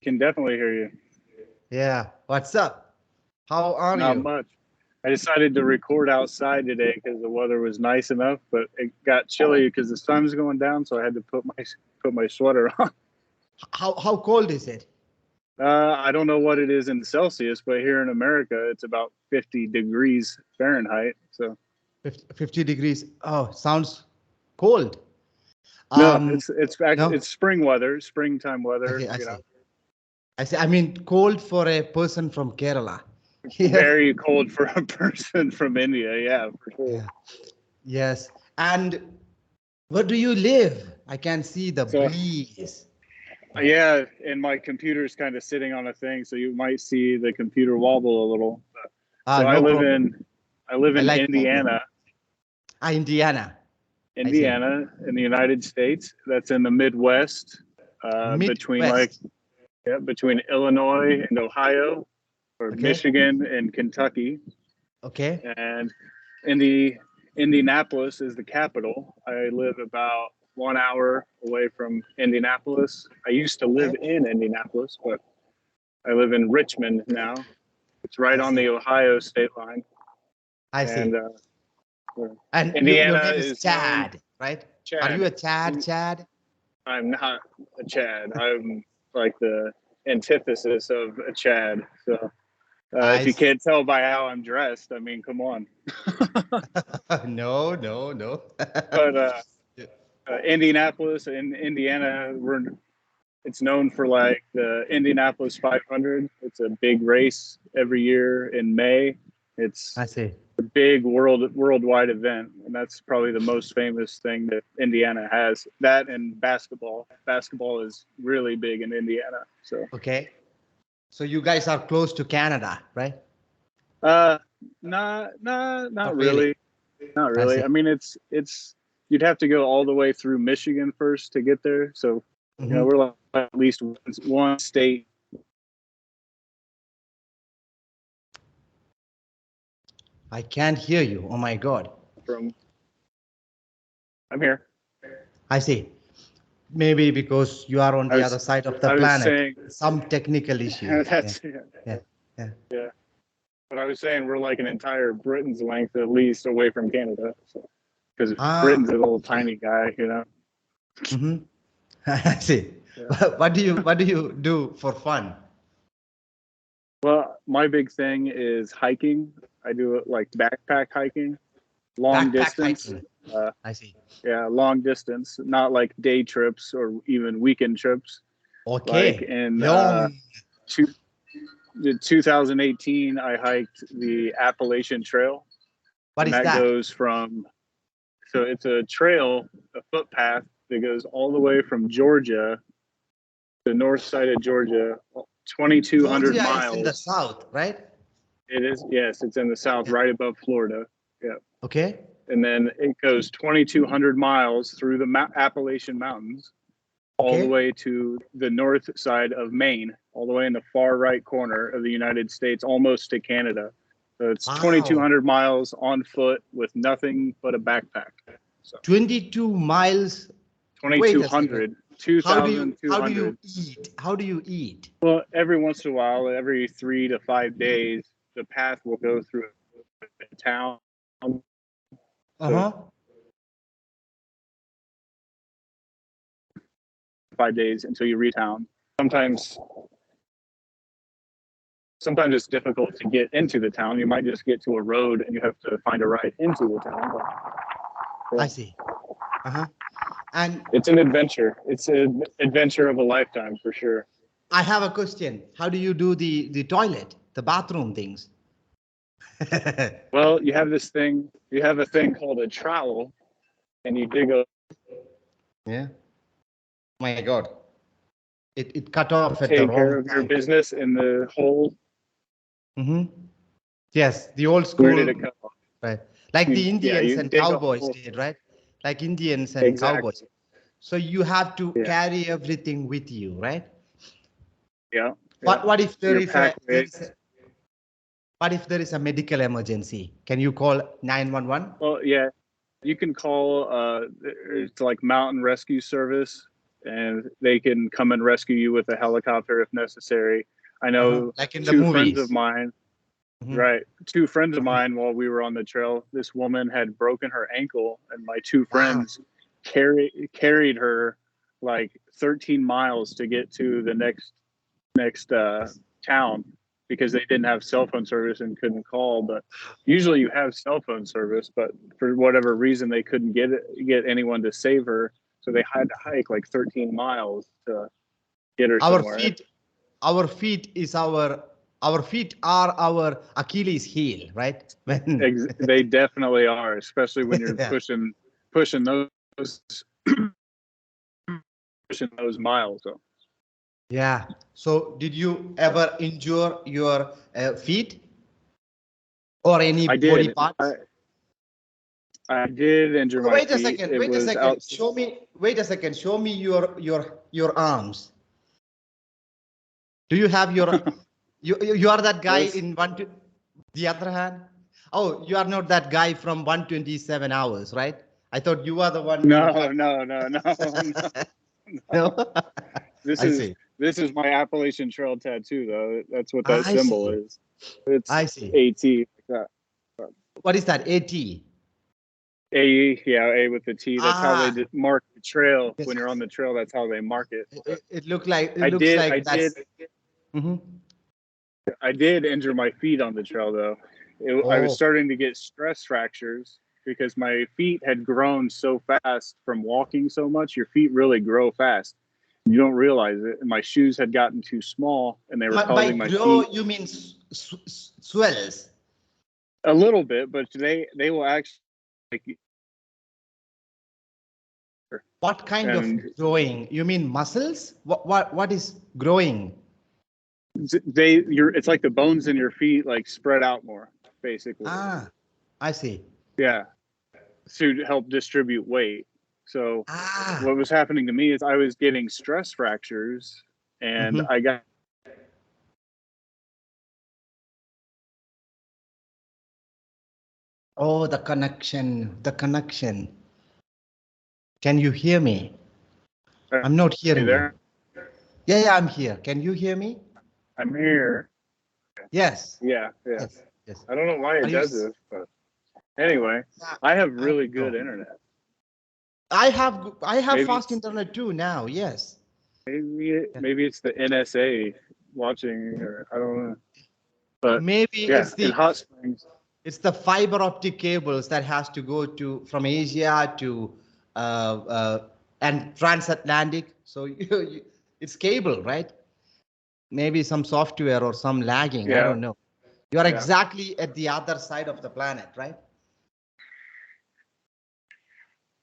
can definitely hear you. Yeah. What's up? How are Not you? much. I decided to record outside today because the weather was nice enough, but it got chilly because the sun's going down, so I had to put my sweater on. How cold is it? I don't know what it is in Celsius, but here in America, it's about 50 degrees Fahrenheit. So 50 degrees. Oh, sounds cold. no, Um, no. it's spring weather, springtime weather. I You know, see. I see. I mean, cold for a person from Kerala. Yeah. very cold for a person from India. Yeah, for sure. Yeah. Yes. And where do you live? I can see the So breeze. yeah, and my computer's kind of sitting on a thing, so you might see the computer wobble a little. So No problem. I live I in like wobbling. Indiana, Indiana. I see. Indiana in the United States. That's in the Midwest, Midwest. between Illinois and Ohio, or Okay. Michigan and Kentucky. Okay. And Indianapolis is the capital. I live about 1 hour away from Indianapolis. I used to live in Indianapolis, but I live in Richmond now. It's right on the Ohio state line. I see. And your Indiana name is Chad, right? Chad. Are you a Chad? I'm not a Chad. I'm like the antithesis of a Chad. So if you can't tell by how I'm dressed, I mean, come on. No. But Indianapolis in Indiana, it's known for like the Indianapolis 500. It's a big race every year in May. It's I see. a big worldwide event, and that's probably the most famous thing that Indiana has. That and basketball. Basketball is really big in Indiana. So okay. So you guys are close to Canada, right? Not Not really. Not really. I mean, it's you'd have to go all the way through Michigan first to get there. So you know, we're like at least one state. I can't hear you. Oh my God. I'm here. I see. Maybe because you are on the other side of the planet. Some technical issue. Yeah. But I was saying we're like an entire Britain's length at least away from Canada. Because Britain's a little tiny guy, you know. I see. Yeah. What do you do for fun? Well, my big thing is hiking. I do like backpack hiking, long distance. I see. Yeah, long distance, not like day trips or even weekend trips. Okay. Like in 2018, I hiked the Appalachian Trail. What is that? That goes from, so it's a trail, a footpath that goes all the way from Georgia, the north side of Georgia, 2,200 miles. Georgia is in the south, right? It is, yes, it's in the south, right above Florida. Yeah. Okay. And then it goes 2,200 miles through the Appalachian Mountains, all the way to the north side of Maine, all the way in the far right corner of the United States, almost to Canada. So it's 2,200 miles on foot with nothing but a backpack. So 22 miles. 2,200. 2,200. How do you eat? How do you eat? Well, every once in a while, every 3 to 5 days, the path will go through a town. 5 days until you reach town. Sometimes it's difficult to get into the town. You might just get to a road and you have to find a ride into the town. I see. And it's an adventure. It's an adventure of a lifetime for sure. I have a question. How do you do the toilet, the bathroom things? Well, you have a thing called a trowel, and you dig a. Yeah. My God. It cut off at the wrong time. Take care of your business in the hole. Yes, the old school. Where did it cut off? Right. Like the Indians and cowboys did, right? Like Indians and cowboys. So you have to carry everything with you, right? Yeah. What if there is a medical emergency? Can you call 911? Well, yeah, you can call it's like Mountain Rescue Service. and they can come and rescue you with a helicopter if necessary. I know like in the two movies. friends of mine, right? Two friends of mine, while we were on the trail, this woman had broken her ankle, and my two friends carried her like 13 miles to get to the next town, because they didn't have cell phone service and couldn't call. But usually you have cell phone service, but for whatever reason they couldn't get anyone to save her, so they had to hike like 13 miles to get her somewhere. Our feet are our Achilles heel, right? They definitely are, especially when you're pushing those pushing those miles. So. Yeah. So did you ever injure your feet or any body parts? I did injure my feet. Wait a second. Show me your arms. Do you have your you are that guy in the other hand? Oh, you are not that guy from 127 hours, right? I thought you are the one. No. No. This is my Appalachian Trail tattoo, though. That's what that symbol is. It's AT. Like that. What is that? AT? A with the T. That's how they mark the trail. When you're on the trail, that's how they mark it. It looks like that's... I did injure my feet on the trail, though. I was starting to get stress fractures because my feet had grown so fast from walking so much. Your feet really grow fast. You don't realize it. And my shoes had gotten too small, and they were causing my feet. You mean swells? A little bit, but they will actually. What kind of growing? You mean muscles? What is growing? It's like the bones in your feet like spread out more, basically. I see. Yeah, to help distribute weight. So what was happening to me is I was getting stress fractures, and I got. Oh, the connection. Can you hear me? I'm not hearing you. Yeah, I'm here. Can you hear me? I'm here. Yes. Yeah. Yes. I don't know why it does this, but anyway, I have really good internet. I have fast internet too now. Yes. Maybe it's the NSA watching, or I don't know. But maybe it's in Hot Springs. It's the fiber optic cables that has to go from Asia to and transatlantic. So it's cable, right? Maybe some software or some lagging. I don't know. You are exactly at the other side of the planet, right?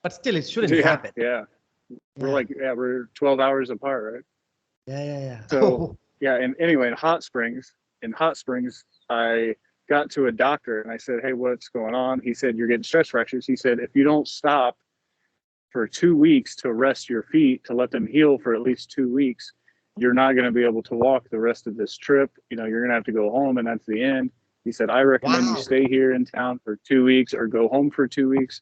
But still, it shouldn't happen. Yeah. We're 12 hours apart, right? Yeah. So and anyway, in Hot Springs, I got to a doctor and I said, "Hey, what's going on?" He said, "You're getting stress fractures." He said, "If you don't stop for 2 weeks to rest your feet, to let them heal for at least 2 weeks, you're not going to be able to walk the rest of this trip. You know, you're going to have to go home, and that's the end." He said, "I recommend you stay here in town for 2 weeks or go home for 2 weeks."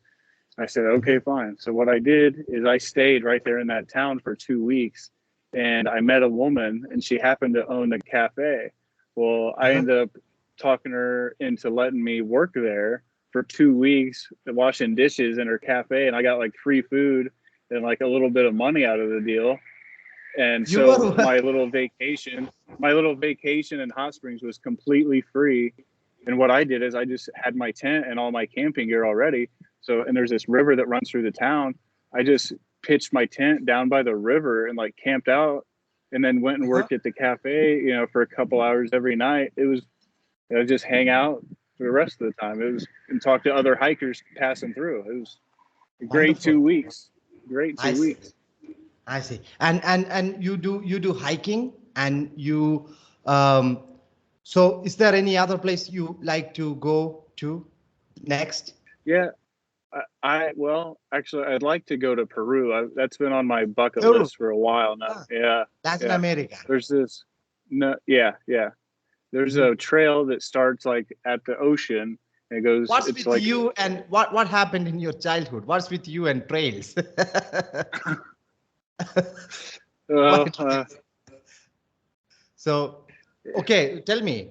I said, "Okay, fine." So what I did is I stayed right there in that town for 2 weeks, and I met a woman, and she happened to own a cafe. Well, I ended up talking her into letting me work there for 2 weeks, washing dishes in her cafe, and I got like free food and like a little bit of money out of the deal. And so my little vacation in Hot Springs was completely free. And what I did is I just had my tent and all my camping gear already. So, and there's this river that runs through the town. I just pitched my tent down by the river and like camped out, and then went and worked at the cafe, you know, for a couple hours every night. It was, just hang out for the rest of the time. It was, and talk to other hikers passing through. It was a great 2 weeks. Great 2 weeks. I see. And you do hiking, and you so is there any other place you like to go to next? Yeah. Well, actually, I'd like to go to Peru. That's been on my bucket list for a while now. Yeah. Latin America. There's this. No. Yeah. There's a trail that starts like at the ocean. And it goes. What's with you and what happened in your childhood? What's with you and trails? Well, So, okay, tell me,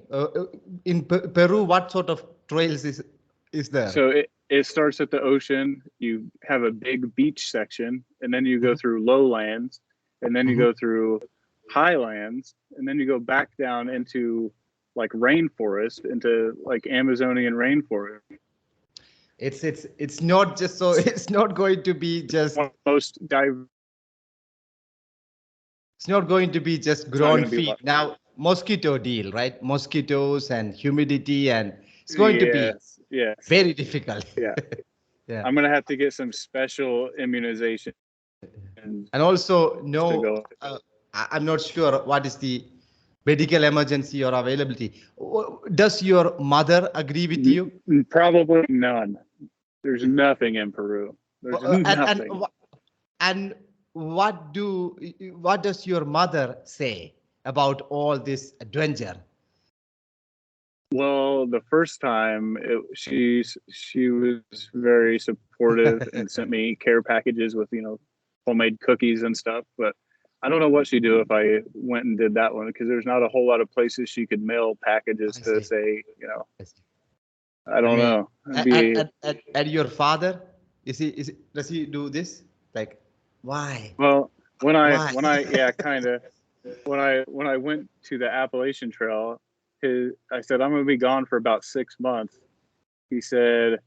in Peru, what sort of trails is there? so it starts at the ocean. You have a big beach section, and then you go through lowlands, and then you go through highlands, and then you go back down into like rainforest, into like Amazonian rainforest. It's not just so it's not going to be just Most diverse. it's not going to be just grown feet. Now mosquito deal, right? Mosquitoes and humidity, and it's going to be very difficult. Yeah. Yeah. I'm gonna have to get some special immunization. And also, no, I'm not sure what is the medical emergency or availability. Does your mother agree with you? Probably none. There's nothing in Peru. There's nothing. And what does your mother say about all this adventure? Well, the first time she was very supportive and sent me care packages with, homemade cookies and stuff. But I don't know what she'd do if I went and did that one, because there's not a whole lot of places she could mail packages to say, I don't know. And your father, does he do this? Like, why? Well, when I went to the Appalachian Trail, I said, I'm going to be gone for about 6 months. I said,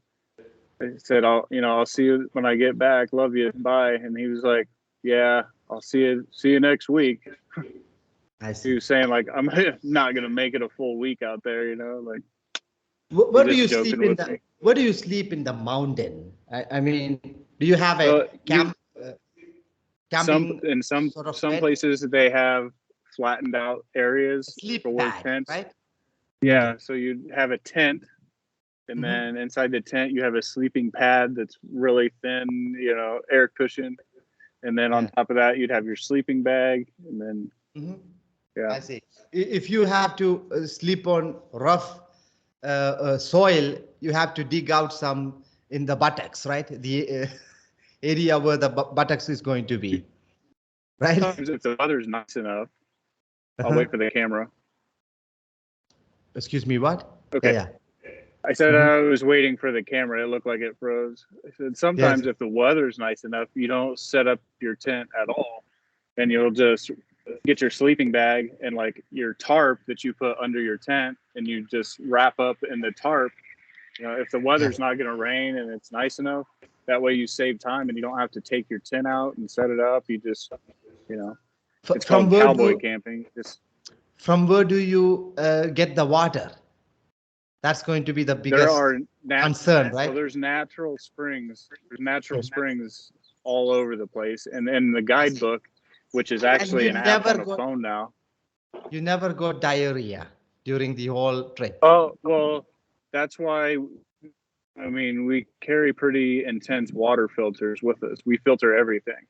I'll see you when I get back. Love you. Bye. And he was like, yeah, I'll see you next week. I see. He was saying like, I'm not going to make it a full week out there, like. Where do you sleep in the, where do you sleep in the mountain? I mean, do you have a camp? Camping? Some places they have flattened out areas for tents. Right? Yeah, so you have a tent, and then inside the tent you have a sleeping pad that's really thin, air cushion, and then on top of that you'd have your sleeping bag, and then I see. If you have to sleep on rough soil, you have to dig out some in the buttocks, right? The area where the buttocks is going to be, right? Sometimes if the weather's nice enough, I'll wait for the camera. Excuse me, what? Okay. Yeah. I said I was waiting for the camera. It looked like it froze. I said sometimes if the weather's nice enough, you don't set up your tent at all, and you'll just get your sleeping bag and like your tarp that you put under your tent, and you just wrap up in the tarp. If the weather's not going to rain and it's nice enough, that way you save time and you don't have to take your tent out and set it up. You just, it's called cowboy camping. From where do you get the water? That's going to be the biggest concern, right? So there's natural springs. There's natural springs all over the place. And in the guidebook, which is actually an app on the phone now. You never got diarrhea during the whole trip? Oh, well, that's why, we carry pretty intense water filters with us. We filter everything.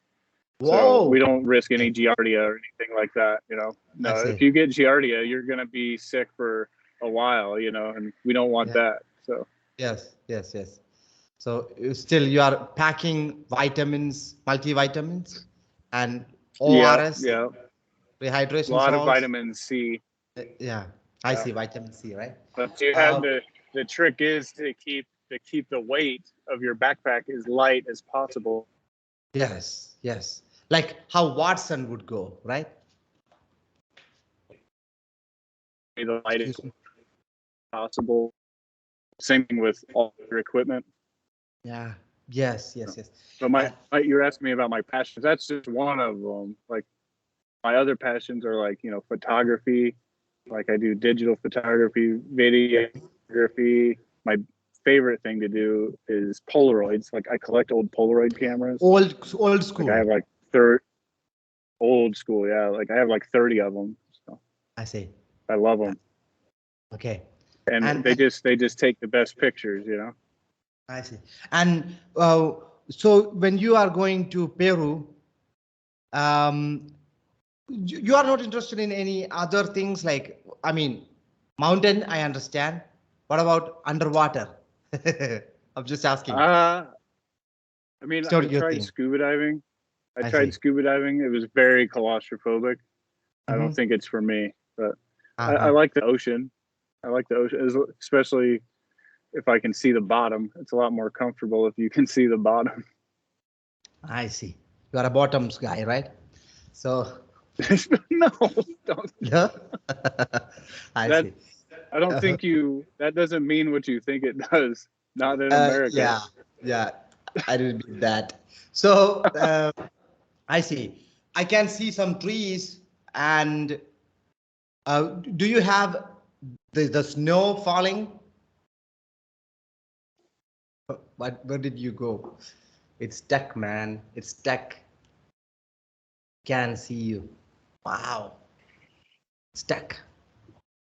So we don't risk any Giardia or anything like that, No, if you get Giardia, you're going to be sick for a while, and we don't want that. So yes. So still you are packing vitamins, multivitamins, and ORS, rehydration. A lot of vitamin C. I see vitamin C, right? But you have the trick is to keep the weight of your backpack as light as possible. Yes. Like how Watson would go, right? The lightest possible. Same thing with all your equipment. Yeah. Yes. But you're asking me about my passions. That's just one of them. Like my other passions are like, photography. Like I do digital photography, videography. My favorite thing to do is Polaroids. Like I collect old Polaroid cameras. Old school. Like I have like old school. Yeah. Like I have like 30 of them. So I see. I love them. Okay. And they just take the best pictures, I see. And so when you are going to Peru, you are not interested in any other things like, mountain, I understand. What about underwater? I'm just asking. I tried scuba diving. I I tried see. scuba diving. It was very claustrophobic. I don't Mhm. think it's for me, but I Uh-huh. like the ocean. I like the ocean, especially if I can see the bottom. It's a lot more comfortable if you can see the bottom. I see. You are a bottoms guy, right? So, No, don't. yeah. I That see. I don't Uh, think that doesn't mean what you think it does. Not in America. yeah, yeah. I didn't mean that. So, I see. I can see some trees, and do you have the snow falling? Where did you go? It's stuck, man. It's stuck. Can see you. Wow. Stuck.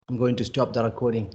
I'm going to stop the recording.